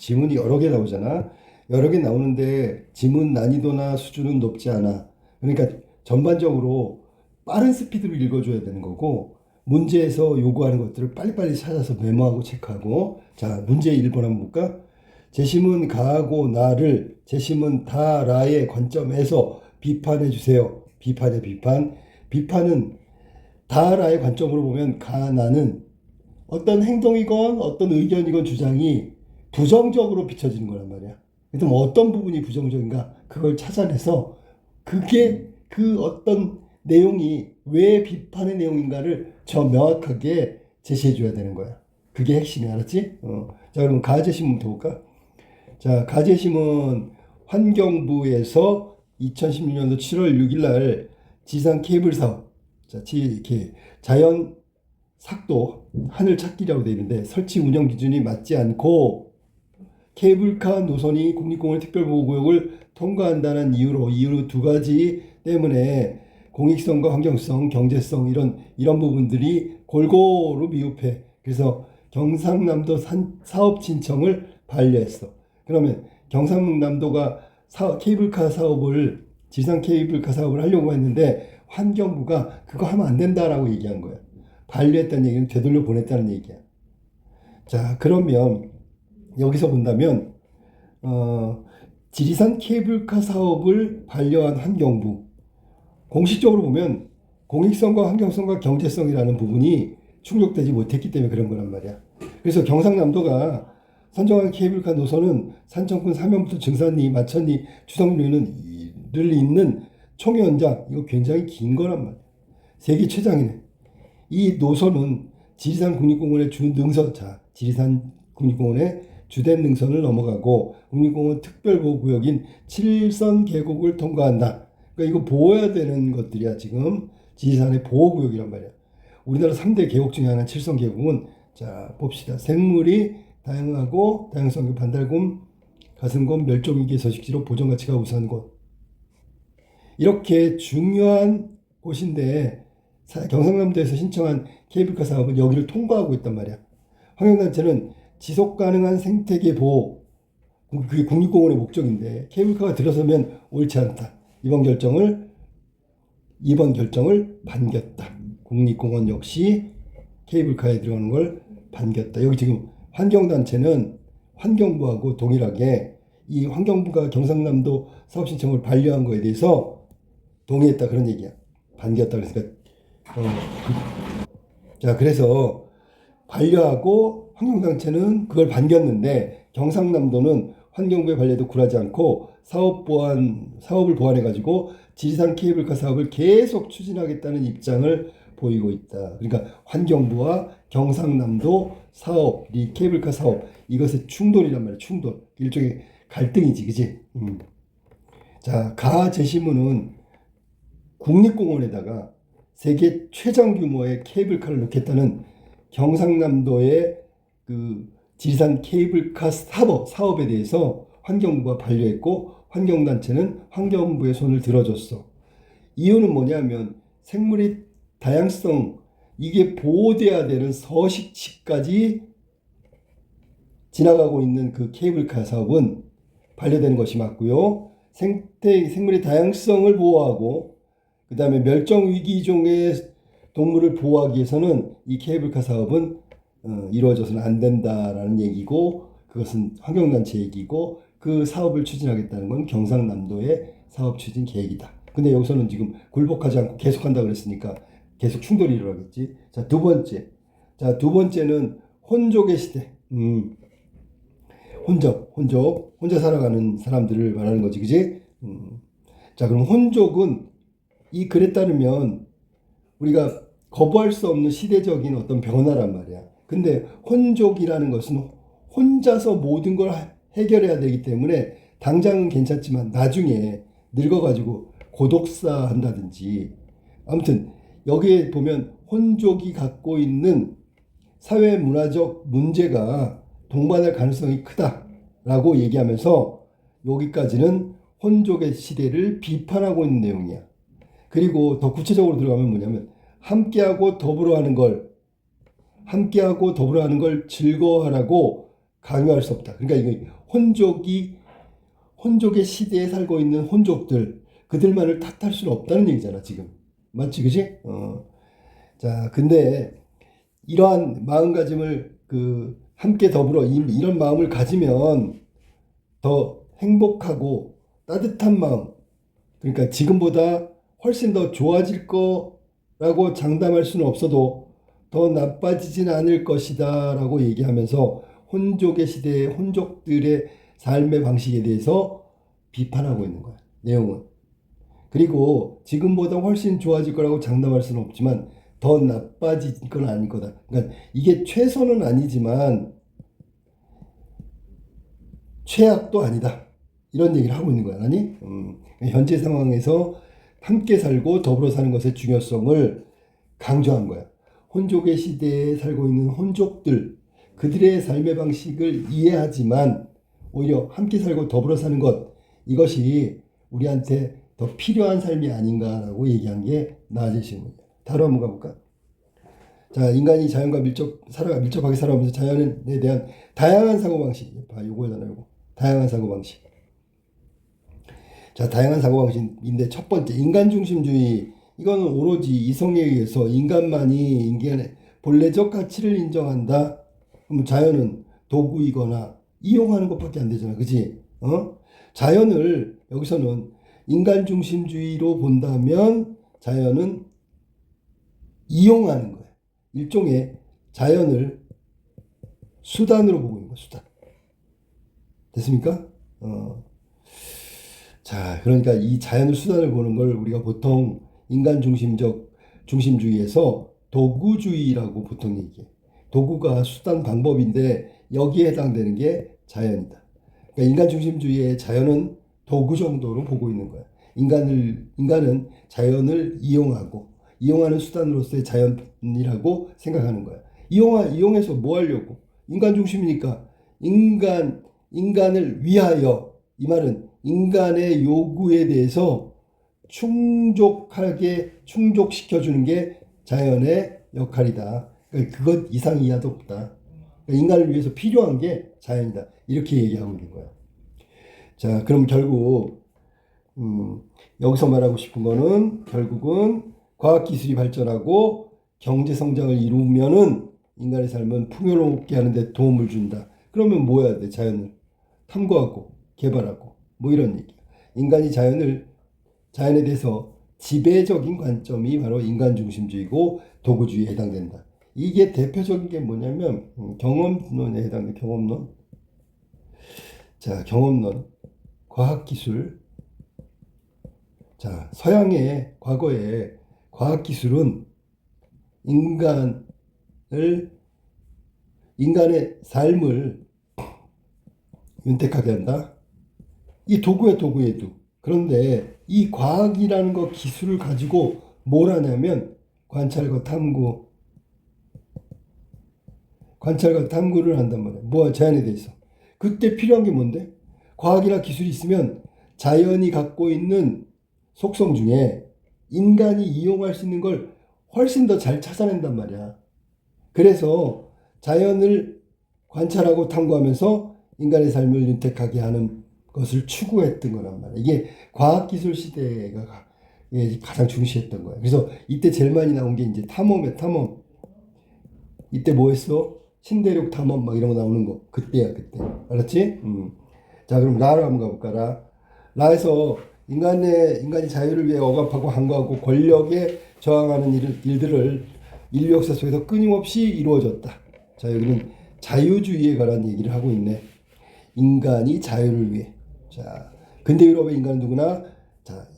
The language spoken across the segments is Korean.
지문이 여러 개 나오잖아. 여러 개 나오는데 지문 난이도나 수준은 높지 않아. 그러니까 전반적으로 빠른 스피드로 읽어줘야 되는 거고, 문제에서 요구하는 것들을 빨리빨리 찾아서 메모하고 체크하고. 자, 문제 1번 한번 볼까? 재심은 가하고 나를 재심은 다라의 관점에서 비판해 주세요. 비판의 비판. 비판은 다라의 관점으로 보면 가나는 어떤 행동이건 어떤 의견이건 주장이 부정적으로 비춰지는 거란 말이야. 그럼 어떤 부분이 부정적인가? 그걸 찾아내서 그게 그 어떤 내용이 왜 비판의 내용인가를 저 명확하게 제시해 줘야 되는 거야. 그게 핵심이 알았지? 자, 그럼 가제심문부터 볼까? 자, 가제심은 환경부에서 2016년도 7월 6일 날 지상 케이블 사업, 자, 자연 삭도 하늘 찾기라고 되어 있는데 설치 운영 기준이 맞지 않고 케이블카 노선이 국립공원 특별보호구역을 통과한다는 이유로 두 가지 때문에 공익성과 환경성, 경제성 이런 부분들이 골고루 미흡해. 그래서 경상남도 사업 신청을 반려했어. 그러면 경상남도가 케이블카 사업을 지상 케이블카 사업을 하려고 했는데 환경부가 그거 하면 안 된다라고 얘기한 거야. 반려했다는 얘기는 되돌려 보냈다는 얘기야. 자, 그러면 여기서 본다면 지리산 케이블카 사업을 반려한 환경부, 공식적으로 보면 공익성과 환경성과 경제성이라는 부분이 충족되지 못했기 때문에 그런 거란 말이야. 그래서 경상남도가 선정한 케이블카 노선은 산청군 사면부터 증산리, 마천리, 주성리를 잇는 총연장, 이거 굉장히 긴 거란 말이야. 세계 최장이네. 이 노선은 지리산 국립공원의 주 능선, 자, 지리산 국립공원의 주된 능선을 넘어가고 국립공원 특별보호구역인 칠선 계곡을 통과한다. 그러니까 이거 보호해야 되는 것들이야. 지금 지리산의 보호구역이란 말이야. 우리나라 3대 계곡 중에 하나는 칠선 계곡은, 자, 봅시다. 생물이 다양하고 다양성이 반달곰, 가슴곰, 멸종위기 서식지로 보존가치가 우수한 곳. 이렇게 중요한 곳인데 경상남도에서 신청한 케이블카 사업은 여기를 통과하고 있단 말이야. 환경단체는 지속가능한 생태계 보호, 그게 국립공원의 목적인데 케이블카가 들어서면 옳지 않다. 이번 결정을 반겼다. 국립공원 역시 케이블카에 들어가는 걸 반겼다. 여기 지금 환경단체는 환경부하고 동일하게 이 환경부가 경상남도 사업 신청을 반려한 거에 대해서 동의했다, 그런 얘기야. 반겼다. 그러니까 자, 그래서 반려하고 환경단체는 그걸 반겼는데 경상남도는 환경부의 반려도 굴하지 않고 사업을 보완해가지고 지리산 케이블카 사업을 계속 추진하겠다는 입장을 보이고 있다. 그러니까 환경부와 경상남도 사업, 이 케이블카 사업, 이것의 충돌이란 말이야. 충돌. 일종의 갈등이지, 그지? 자, 가제시문은 국립공원에다가 세계 최장 규모의 케이블카를 놓겠다는 경상남도의 그 지리산 케이블카 사업에 대해서 환경부가 반려했고 환경단체는 환경부의 손을 들어줬어. 이유는 뭐냐면 생물의 다양성, 이게 보호돼야 되는 서식지까지 지나가고 있는 그 케이블카 사업은 반려되는 것이 맞고요. 생물의 다양성을 보호하고 그 다음에 멸종위기종의 동물을 보호하기 위해서는 이 케이블카 사업은 이루어져서는 안 된다라는 얘기고, 그것은 환경단체 얘기고, 그 사업을 추진하겠다는 건 경상남도의 사업 추진 계획이다. 근데 여기서는 지금 굴복하지 않고 계속한다 그랬으니까 계속 충돌이 일어나겠지. 자, 두 번째는 혼족의 시대. 혼자 살아가는 사람들을 말하는 거지, 그지? 자, 그럼 혼족은 이 글에 따르면 우리가 거부할 수 없는 시대적인 어떤 변화란 말이야. 근데 혼족이라는 것은 혼자서 모든 걸 해결해야 되기 때문에 당장은 괜찮지만 나중에 늙어가지고 고독사 한다든지, 아무튼 여기에 보면 혼족이 갖고 있는 사회 문화적 문제가 동반할 가능성이 크다라고 얘기하면서 여기까지는 혼족의 시대를 비판하고 있는 내용이야. 그리고 더 구체적으로 들어가면 뭐냐면 함께하고 더불어 하는 걸 즐거워하라고 강요할 수 없다. 그러니까 이거 혼족의 시대에 살고 있는 혼족들 그들만을 탓할 수는 없다는 얘기잖아 지금. 맞지, 그지? 자, 근데 이러한 마음가짐을 함께 더불어 이런 마음을 가지면 더 행복하고 따뜻한 마음, 그러니까 지금보다 훨씬 더 좋아질 거라고 장담할 수는 없어도 더 나빠지진 않을 것이다 라고 얘기하면서 혼족의 시대의 혼족들의 삶의 방식에 대해서 비판하고 있는 거야, 내용은. 그리고 지금보다 훨씬 좋아질 거라고 장담할 수는 없지만 더 나빠질 건 아닐 거다. 그러니까 이게 최선은 아니지만 최악도 아니다. 이런 얘기를 하고 있는 거야. 아니? 현재 상황에서 함께 살고 더불어 사는 것의 중요성을 강조한 거야. 혼족의 시대에 살고 있는 혼족들, 그들의 삶의 방식을 이해하지만 오히려 함께 살고 더불어 사는 것, 이것이 우리한테 더 필요한 삶이 아닌가라고 얘기한 게 나아질 질문이야. 다음 한번 가볼까? 자, 인간이 자연과 밀접하게 살아가면서 자연에 대한 다양한 사고방식. 봐, 요거잖아, 요거. 다양한 사고방식. 자, 다양한 사고방식인데 첫 번째, 인간중심주의. 이거는 오로지 이성에 의해서 인간만이 인간의 본래적 가치를 인정한다. 그럼 자연은 도구이거나 이용하는 것밖에 안 되잖아. 그치? 자연을 여기서는 인간중심주의로 본다면 자연은 이용하는 거야. 일종의 자연을 수단으로 보고 있는 거야. 수단. 됐습니까? 자, 그러니까 이 자연을 수단을 보는 걸 우리가 보통 인간 중심주의에서 도구주의라고 보통 얘기해. 도구가 수단 방법인데 여기에 해당되는 게 자연이다. 그러니까 인간 중심주의의 자연은 도구 정도로 보고 있는 거야. 인간은 자연을 이용하는 수단으로서의 자연이라고 생각하는 거야. 이용해서 뭐 하려고? 인간 중심이니까 인간을 위하여, 이 말은 인간의 요구에 대해서 충족시켜주는 게 자연의 역할이다. 그러니까 그것 이상 이하도 없다. 그러니까 인간을 위해서 필요한 게 자연이다. 이렇게 얘기하고 있는 거야. 자, 그럼 결국 여기서 말하고 싶은 거는 결국은 과학기술이 발전하고 경제성장을 이루면은 인간의 삶은 풍요롭게 하는데 도움을 준다. 그러면 뭐 해야 돼? 자연을 탐구하고 개발하고 뭐 이런 얘기야. 인간이 자연에 대해서 지배적인 관점이 바로 인간중심주의고 도구주의에 해당된다. 이게 대표적인 게 뭐냐면 경험론에 해당돼. 경험론. 자, 경험론, 과학기술. 자, 서양의 과거에 과학기술은 인간의 삶을 윤택하게 한다. 이 도구에도. 그런데 이 과학이라는 거 기술을 가지고 뭘 하냐면 관찰과 탐구를 한단 말이야. 뭐 자연에 대해서. 그때 필요한 게 뭔데? 과학이나 기술이 있으면 자연이 갖고 있는 속성 중에 인간이 이용할 수 있는 걸 훨씬 더 잘 찾아낸단 말이야. 그래서 자연을 관찰하고 탐구하면서 인간의 삶을 윤택하게 하는 것을 추구했던 거란 말이야. 이게 과학기술 시대가 가장 중시했던 거야. 그래서 이때 제일 많이 나온 게 이제 탐험이야, 탐험. 이때 뭐 했어? 신대륙 탐험 막 이런 거 나오는 거. 그때야, 그때. 알았지? 자, 그럼 라로 한번 가볼까? 라에서 인간이 자유를 위해 억압하고 항거하고 권력에 저항하는 일들을 인류 역사 속에서 끊임없이 이루어졌다. 자, 여기는 자유주의에 관한 얘기를 하고 있네. 인간이 자유를 위해. 자, 근대 유럽의 인간은 누구나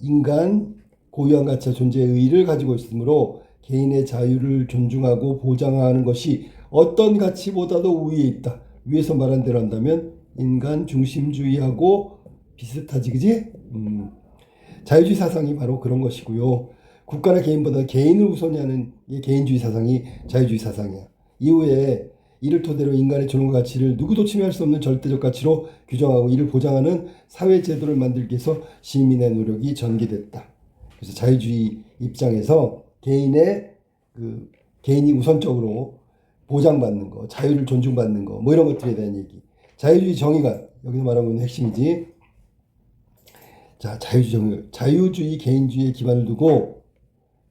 인간 고유한 가치와 존재의 의의를 가지고 있으므로 개인의 자유를 존중하고 보장하는 것이 어떤 가치보다도 우위에 있다. 위에서 말한 대로 한다면 인간 중심주의하고 비슷하지, 그지? 자유주의 사상이 바로 그런 것이고요. 국가나 개인보다 개인을 우선히 하는 게 개인주의 사상이 자유주의 사상이야. 이후에 이를 토대로 인간의 존엄과 가치를 누구도 침해할 수 없는 절대적 가치로 규정하고 이를 보장하는 사회 제도를 만들기 위해서 시민의 노력이 전개됐다. 그래서 자유주의 입장에서 개인이 우선적으로 보장받는 거, 자유를 존중받는 거, 뭐 이런 것들에 대한 얘기. 자유주의 정의가 여기서 말하고 있는 핵심이지. 자, 자유주의 개인주의에 기반을 두고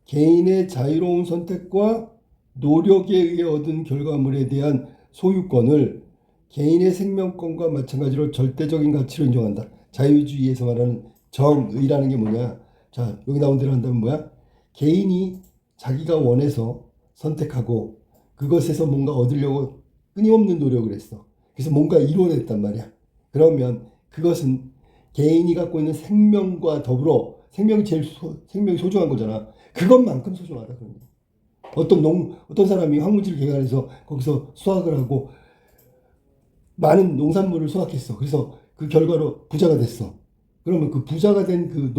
개인의 자유로운 선택과 노력에 의해 얻은 결과물에 대한 소유권을 개인의 생명권과 마찬가지로 절대적인 가치로 인정한다. 자유주의에서 말하는 정의라는 게 뭐냐? 자, 여기 나온 대로 한다면 뭐야? 개인이 자기가 원해서 선택하고 그것에서 뭔가 얻으려고 끊임없는 노력을 했어. 그래서 뭔가 이루어냈단 말이야. 그러면 그것은 개인이 갖고 있는 생명과 더불어 생명이 생명이 소중한 거잖아. 그것만큼 소중하다. 그런 거야. 어떤 사람이 황무지를 개간해서 거기서 수확을 하고 많은 농산물을 수확했어. 그래서 그 결과로 부자가 됐어. 그러면 그 부자가 된 그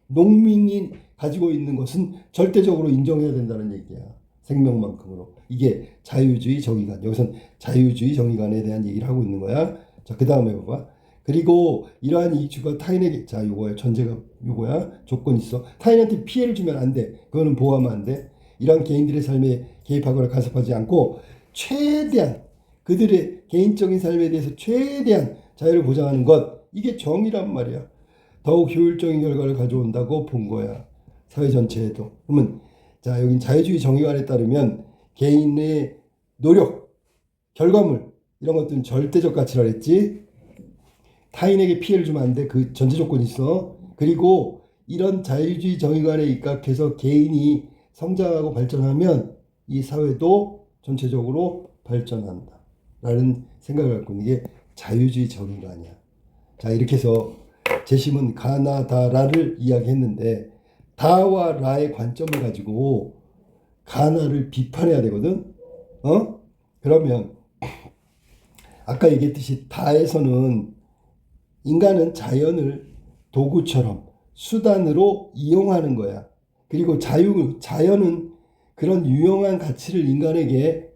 농민이 가지고 있는 것은 절대적으로 인정해야 된다는 얘기야. 생명만큼으로. 이게 자유주의 정의관. 여기선 자유주의 정의관에 대한 얘기를 하고 있는 거야. 자, 그 다음에 봐봐. 그리고 이러한 이익주가 타인에게, 자, 요거야. 전제가 요거야. 조건이 있어. 타인한테 피해를 주면 안 돼. 그거는 보호하면 안 돼. 이러한 개인들의 삶에 개입하거나 간섭하지 않고 최대한 그들의 개인적인 삶에 대해서 최대한 자유를 보장하는 것. 이게 정의란 말이야. 더욱 효율적인 결과를 가져온다고 본 거야. 사회 전체에도. 그러면 자, 여긴 자유주의 정의관에 따르면 개인의 노력, 결과물 이런 것들은 절대적 가치라 했지. 타인에게 피해를 주면 안 돼. 그 전제 조건이 있어. 그리고 이런 자유주의 정의관에 입각해서 개인이 성장하고 발전하면 이 사회도 전체적으로 발전한다. 라는 생각을 갖고 있는 게 자유주의 정의관이야. 자, 이렇게 해서 재심은 가나다라를 이야기했는데 다와 라의 관점을 가지고 가나를 비판해야 되거든. 그러면 아까 얘기했듯이 다에서는 인간은 자연을 도구처럼 수단으로 이용하는 거야. 그리고 자연은 그런 유용한 가치를 인간에게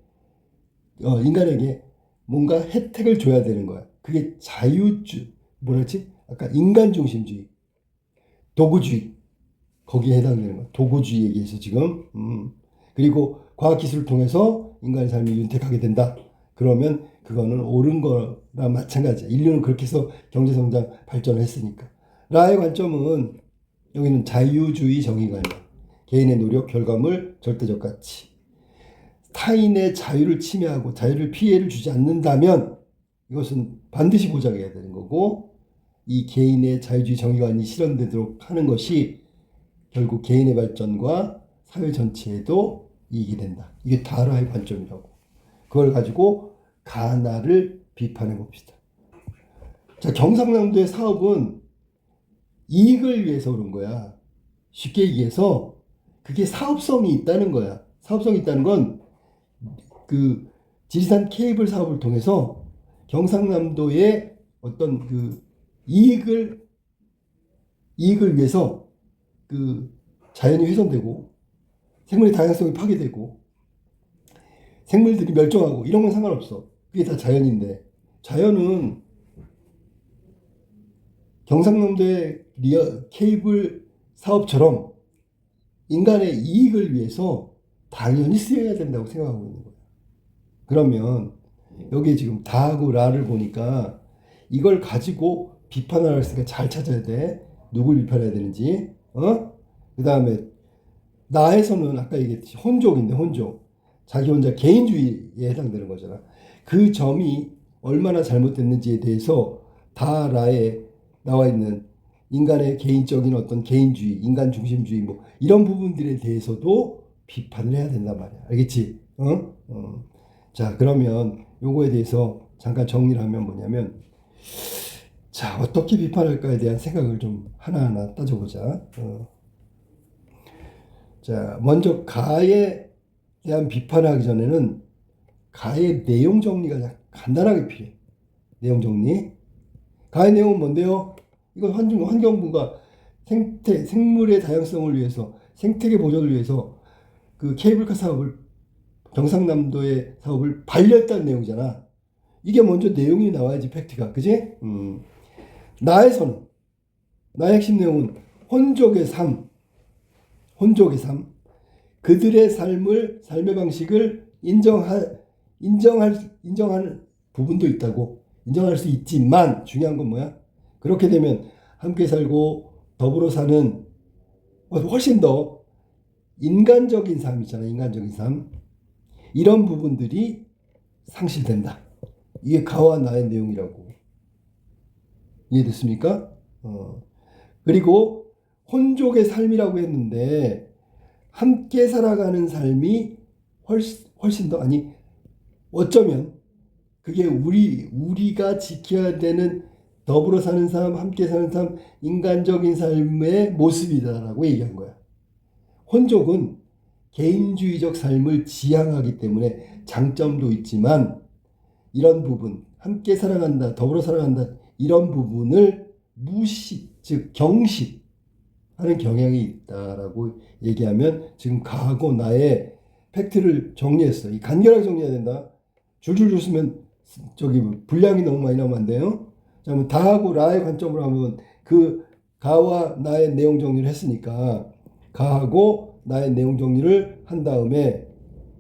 뭔가 혜택을 줘야 되는 거야. 그게 뭐랬지? 아까 인간 중심주의, 도구주의 거기에 해당되는 거야. 도구주의 얘기해서 지금. 그리고 과학기술을 통해서 인간의 삶이 윤택하게 된다. 그러면 그거는 옳은 거나 마찬가지야. 인류는 그렇게 해서 경제성장 발전을 했으니까. 라의 관점은 여기는 자유주의 정의관이야. 개인의 노력, 결과물, 절대적 가치. 타인의 자유를 침해하고 자유를 피해를 주지 않는다면 이것은 반드시 보장해야 되는 거고 이 개인의 자유주의 정의관이 실현되도록 하는 것이 결국 개인의 발전과 사회 전체에도 이익이 된다. 이게 다라의 관점이라고. 그걸 가지고 가나를 비판해 봅시다. 자, 경상남도의 사업은 이익을 위해서 그런 거야. 쉽게 얘기해서 그게 사업성이 있다는 거야. 사업성이 있다는 건 그 지리산 케이블 사업을 통해서 경상남도의 어떤 그 이익을 위해서 그 자연이 훼손되고 생물의 다양성이 파괴되고 생물들이 멸종하고 이런 건 상관없어. 그게 다 자연인데 자연은 경상남도의 케이블 사업처럼 인간의 이익을 위해서 당연히 쓰여야 된다고 생각하고 있는 거야. 그러면 여기에 지금 다하고 라를 보니까 이걸 가지고 비판을 할 수 있으니까 잘 찾아야 돼. 누굴 비판해야 되는지. 그 다음에 나에서는 아까 얘기했듯이 혼족인데 혼족. 자기 혼자 개인주의에 해당되는 거잖아. 그 점이 얼마나 잘못됐는지에 대해서 다라에 나와 있는 인간의 개인적인 어떤 개인주의, 인간 중심주의 뭐 이런 부분들에 대해서도 비판을 해야 된단 말이야. 알겠지? 자, 그러면 요거에 대해서 잠깐 정리를 하면 뭐냐면 자, 어떻게 비판할까에 대한 생각을 좀 하나하나 따져보자. 자, 먼저 가에 대한 비판을 하기 전에는 가의 내용 정리가 간단하게 필요해. 내용 정리. 가의 내용은 뭔데요? 이건 환경부가 생물의 다양성을 위해서, 생태계 보존을 위해서 그 케이블카 사업을, 경상남도의 사업을 반려했다는 내용이잖아. 이게 먼저 내용이 나와야지, 팩트가. 그지? 나의 핵심 내용은 혼족의 삶, 그들의 삶의 방식을 인정하는 부분도 있다고 인정할 수 있지만 중요한 건 뭐야? 그렇게 되면 함께 살고 더불어 사는 훨씬 더 인간적인 삶 있잖아. 인간적인 삶. 이런 부분들이 상실된다. 이게 가와 나의 내용이라고. 이해됐습니까? 그리고 혼족의 삶이라고 했는데 함께 살아가는 삶이 훨씬 더 아니 어쩌면 그게 우리가 지켜야 되는 더불어 사는 삶, 함께 사는 삶, 인간적인 삶의 모습이다라고 얘기한 거야. 혼족은 개인주의적 삶을 지향하기 때문에 장점도 있지만 이런 부분, 함께 살아간다, 더불어 살아간다 이런 부분을 즉 경시하는 경향이 있다라고 얘기하면 지금 가하고 나의 팩트를 정리했어. 이 간결하게 정리해야 된다. 줄줄줄 쓰면 분량이 너무 많이 나오면 안 돼요. 자, 그럼 다하고 라의 관점으로 하면 그 가와 나의 내용 정리를 했으니까 가하고 나의 내용 정리를 한 다음에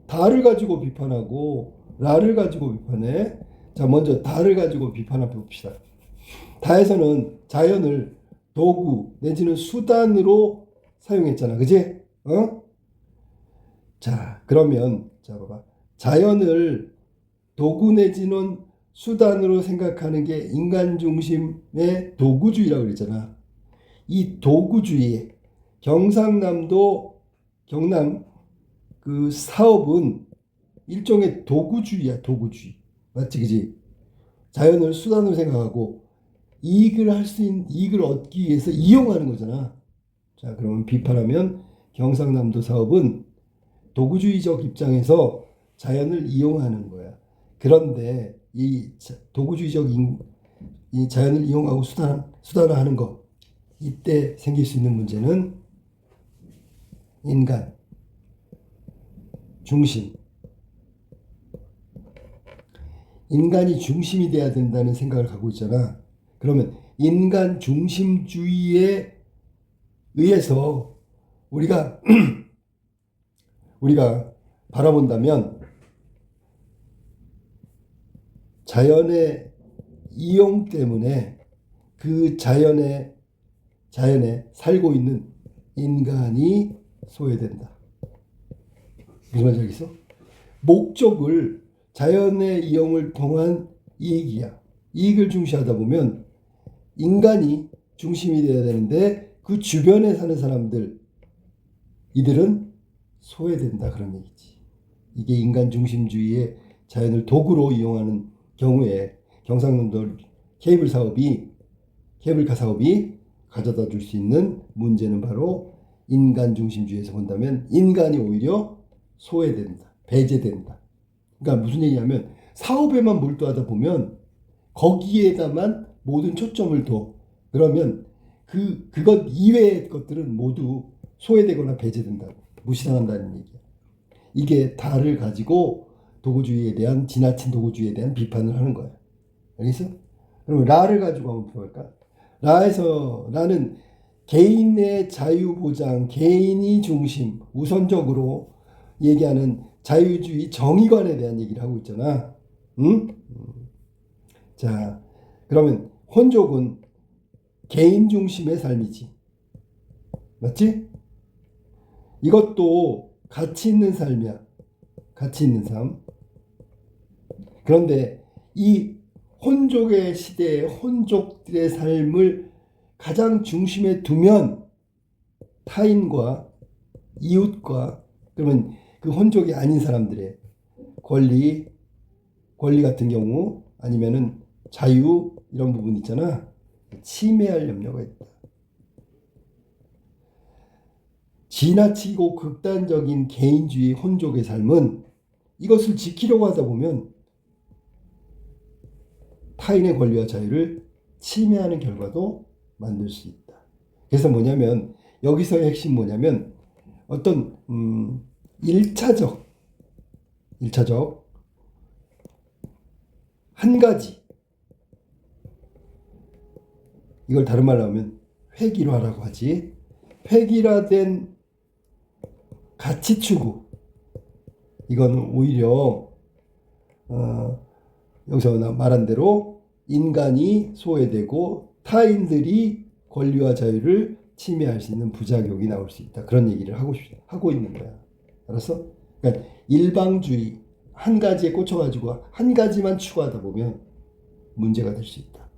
다를 가지고 비판하고 라를 가지고 비판해. 자, 먼저 다를 가지고 비판해 봅시다. 다에서는 자연을 도구 내지는 수단으로 사용했잖아. 그지? 자, 그러면 자 봐봐. 자연을 도구 내지는 수단으로 생각하는 게 인간 중심의 도구주의라고 그랬잖아. 이 도구주의, 경상남도 경남 그 사업은 일종의 도구주의야, 도구주의. 맞지, 그지? 자연을 수단으로 생각하고 이익을 얻기 위해서 이용하는 거잖아. 자, 그러면 비판하면 경상남도 사업은 도구주의적 입장에서 자연을 이용하는 거야. 그런데 이 도구주의적 이 자연을 이용하고 수단화하는 거 이때 생길 수 있는 문제는 인간 중심, 인간이 중심이 돼야 된다는 생각을 갖고 있잖아. 그러면 인간 중심주의에 의해서 우리가 바라본다면 자연의 이용 때문에 그 자연에 살고 있는 인간이 소외된다. 무슨 말인지 알겠어? 목적을 자연의 이용을 통한 이익이야. 이익을 중시하다 보면 인간이 중심이 되어야 되는데 그 주변에 사는 사람들 이들은 소외된다 그런 얘기지. 이게 인간 중심주의의 자연을 도구로 이용하는 경우에 경상남도 케이블카 사업이 가져다 줄 수 있는 문제는 바로 인간 중심주의에서 본다면 인간이 오히려 소외된다. 배제된다. 그러니까 무슨 얘기냐면 사업에만 몰두하다 보면 거기에다만 모든 초점을 둬. 그러면 그것 이외의 것들은 모두 소외되거나 배제된다고. 무시당한다는 얘기야. 이게 다를 가지고 지나친 도구주의에 대한 비판을 하는 거야. 알겠어? 그럼 라를 가지고 한번 볼까? 라는 개인의 자유보장, 개인이 중심, 우선적으로 얘기하는 자유주의 정의관에 대한 얘기를 하고 있잖아. 응? 자, 그러면 혼족은 개인 중심의 삶이지. 맞지? 이것도 가치 있는 삶이야. 가치 있는 삶. 그런데 이 혼족의 시대에 혼족들의 삶을 가장 중심에 두면 타인과 이웃과 그러면 그 혼족이 아닌 사람들의 권리 같은 경우 아니면은 자유 이런 부분 있잖아. 침해할 염려가 있다. 지나치고 극단적인 개인주의 혼족의 삶은 이것을 지키려고 하다 보면 타인의 권리와 자유를 침해하는 결과도 만들 수 있다. 그래서 뭐냐면 여기서의 핵심 뭐냐면 어떤 1차적 한 가지 이걸 다른 말로 하면 획일화라고 하지. 획일화된 가치 추구 이거는 오히려 여기서 말한 대로 인간이 소외되고 타인들이 권리와 자유를 침해할 수 있는 부작용이 나올 수 있다. 그런 얘기를 하고 있는 거야. 알았어? 그러니까 일방주의, 한 가지에 꽂혀가지고 한 가지만 추구하다 보면 문제가 될 수 있다.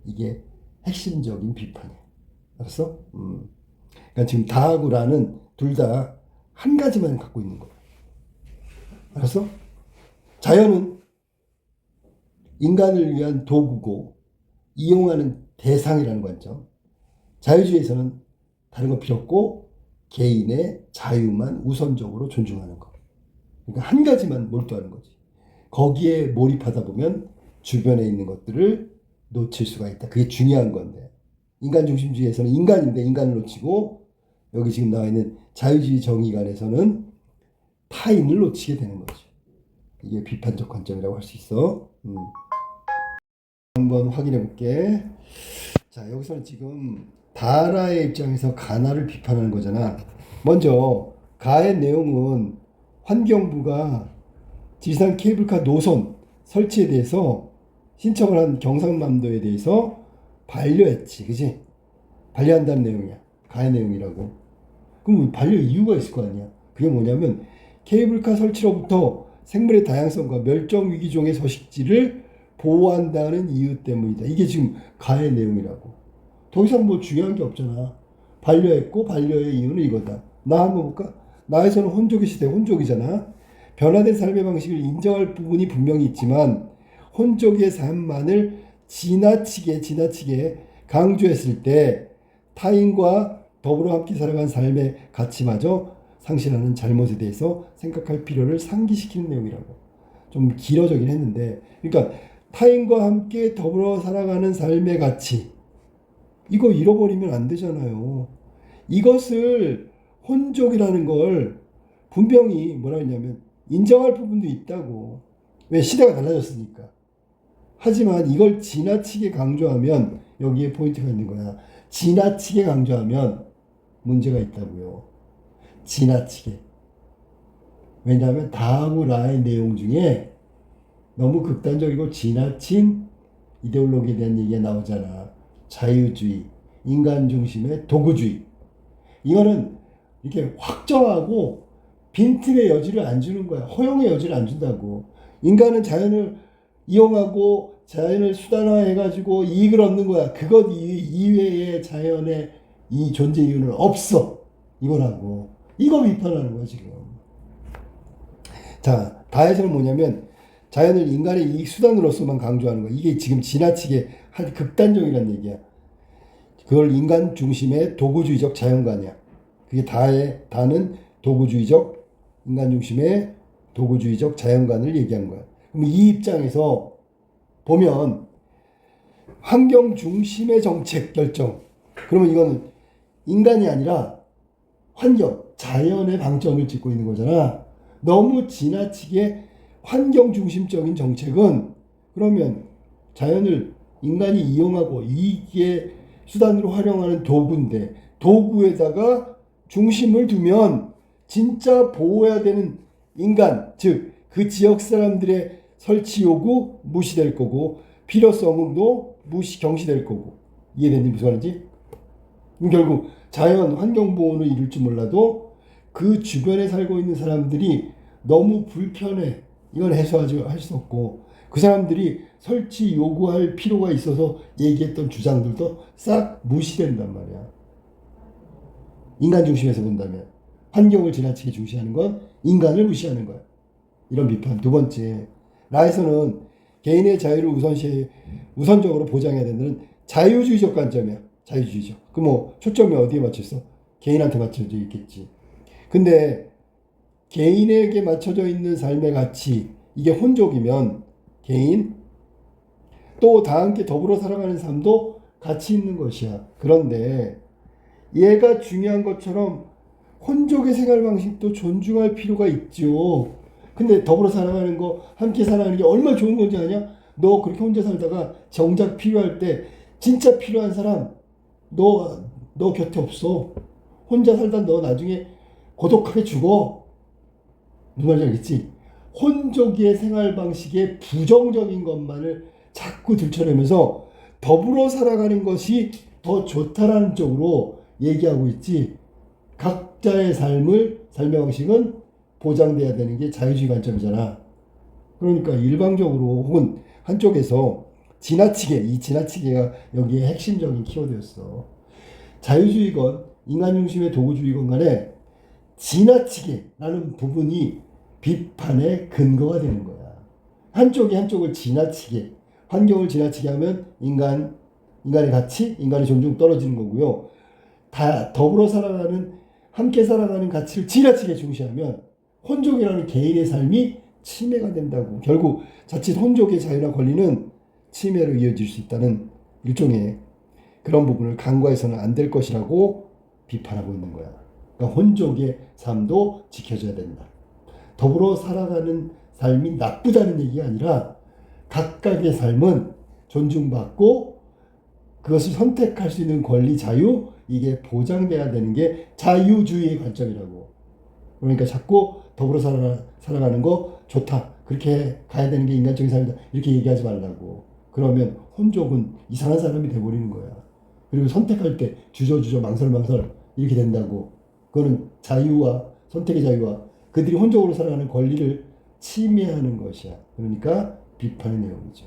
이게 핵심적인 비판이야. 알았어? 그러니까 지금 다하고 라는 둘 다 한 가지만 갖고 있는 거야. 알았어? 자연은 인간을 위한 도구고 이용하는 대상이라는 관점. 자유주의에서는 다른 거 필요 없고 개인의 자유만 우선적으로 존중하는 거. 그러니까 한 가지만 몰두하는 거지. 거기에 몰입하다 보면 주변에 있는 것들을 놓칠 수가 있다. 그게 중요한 건데. 인간 중심주의에서는 인간인데 인간을 놓치고 여기 지금 나와 있는 자유주의 정의관에서는 타인을 놓치게 되는 거죠. 이게 비판적 관점이라고 할 수 있어. 한번 확인해 볼게. 자, 여기서는 지금 다라의 입장에서 가나를 비판하는 거잖아. 먼저 가의 내용은 환경부가 지리산 케이블카 노선 설치에 대해서 신청을 한 경상남도에 대해서 반려했지. 그치? 반려한다는 내용이야. 가의 내용이라고. 그럼 반려 이유가 있을 거 아니야. 그게 뭐냐면 케이블카 설치로부터 생물의 다양성과 멸종위기종의 서식지를 보호한다는 이유 때문이다. 이게 지금 가의 내용이라고. 더 이상 뭐 중요한 게 없잖아. 반려했고 반려의 이유는 이거다. 나 한번 볼까? 나에서는 혼족의 시대, 혼족이잖아. 변화된 삶의 방식을 인정할 부분이 분명히 있지만 혼족의 삶만을 지나치게 강조했을 때 타인과 더불어 함께 살아간 삶의 가치마저 상실하는 잘못에 대해서 생각할 필요를 상기시키는 내용이라고. 좀 길어지긴 했는데, 그러니까 타인과 함께 더불어 살아가는 삶의 가치, 이거 잃어버리면 안 되잖아요. 이것을 혼족이라는 걸 분명히 뭐라 했냐면 인정할 부분도 있다고. 왜? 시대가 달라졌으니까. 하지만 이걸 지나치게 강조하면 여기에 포인트가 있는 거야. 지나치게 강조하면 문제가 있다고요. 지나치게. 왜냐하면 다하고 라의 내용 중에 너무 극단적이고 지나친 이데올로기에 대한 얘기가 나오잖아. 자유주의, 인간 중심의 도구주의. 이거는 이렇게 확정하고 빈틈의 여지를 안 주는 거야. 허용의 여지를 안 준다고. 인간은 자연을 이용하고 자연을 수단화해가지고 이익을 얻는 거야. 그것 이외에 자연의 이 존재 이유는 없어. 이거라고. 이거 비판하는 거야 지금. 자, 다에서는 뭐냐면 자연을 인간의 이익 수단으로서만 강조하는 거야. 이게 지금 지나치게 한 극단적이라는 얘기야. 그걸 인간 중심의 도구주의적 자연관이야. 그게 다는 도구주의적 인간 중심의 도구주의적 자연관을 얘기한 거야. 그럼 이 입장에서 보면 환경 중심의 정책 결정. 그러면 이거는 인간이 아니라 환경, 자연의 방점을 찍고 있는 거잖아. 너무 지나치게 환경 중심적인 정책은 그러면 자연을 인간이 이용하고 이익의 수단으로 활용하는 도구인데 도구에다가 중심을 두면 진짜 보호해야 되는 인간, 즉 그 지역 사람들의 설치 요구 무시될 거고 필요성도 경시될 거고. 이해되는지 무슨 말인지? 결국 자연 환경 보호는 이룰 줄 몰라도 그 주변에 살고 있는 사람들이 너무 불편해. 이건 해소하지 할 수 없고 그 사람들이 설치 요구할 필요가 있어서 얘기했던 주장들도 싹 무시된단 말이야. 인간 중심에서 본다면 환경을 지나치게 중시하는 건 인간을 무시하는 거야. 이런 비판. 두 번째, 라에서는 개인의 자유를 우선적으로 보장해야 된다는 자유주의적 관점이야. 자유주의적. 그 뭐 초점이 어디에 맞췄어? 개인한테 맞춰져 있겠지. 근데 개인에게 맞춰져 있는 삶의 가치, 이게 혼족이면 개인, 또 다 함께 더불어 살아가는 삶도 가치 있는 것이야. 그런데 얘가 중요한 것처럼 혼족의 생활 방식도 존중할 필요가 있죠. 근데 더불어 살아가는 거, 함께 살아가는 게 얼마나 좋은 건지 아냐? 너 그렇게 혼자 살다가 정작 필요할 때 진짜 필요한 사람 너 곁에 없어. 혼자 살다 너 나중에 고독하게 죽어. 무슨 말인지 알겠지? 혼족의 생활 방식에 부정적인 것만을 자꾸 들춰내면서 더불어 살아가는 것이 더 좋다라는 쪽으로 얘기하고 있지, 각자의 삶의 방식은 보장돼야 되는 게 자유주의 관점이잖아. 그러니까 일방적으로 혹은 한쪽에서 지나치게, 이 지나치게가 여기에 핵심적인 키워드였어. 자유주의건 인간 중심의 도구주의건 간에 지나치게라는 부분이 비판의 근거가 되는 거야. 한쪽이 한쪽을 지나치게, 환경을 지나치게 하면 인간의 가치, 인간의 존중 떨어지는 거고요. 다 더불어 살아가는, 함께 살아가는 가치를 지나치게 중시하면 혼족이라는 개인의 삶이 침해가 된다고. 결국 자칫 혼족의 자유나 권리는 침해로 이어질 수 있다는 일종의 그런 부분을 간과해서는 안 될 것이라고 비판하고 있는 거야. 그러니까 혼족의 삶도 지켜져야 된다. 더불어 살아가는 삶이 나쁘다는 얘기가 아니라 각각의 삶은 존중받고 그것을 선택할 수 있는 권리, 자유, 이게 보장돼야 되는 게 자유주의의 관점이라고. 그러니까 자꾸 더불어 살아가는 거 좋다, 그렇게 가야 되는 게 인간적인 삶이다, 이렇게 얘기하지 말라고. 그러면 혼족은 이상한 사람이 돼버리는 거야. 그리고 선택할 때 주저주저 망설망설 이렇게 된다고. 그거는 자유와 선택의 자유와 그들이 혼족으로 살아가는 권리를 침해하는 것이야. 그러니까 비판의 내용이죠.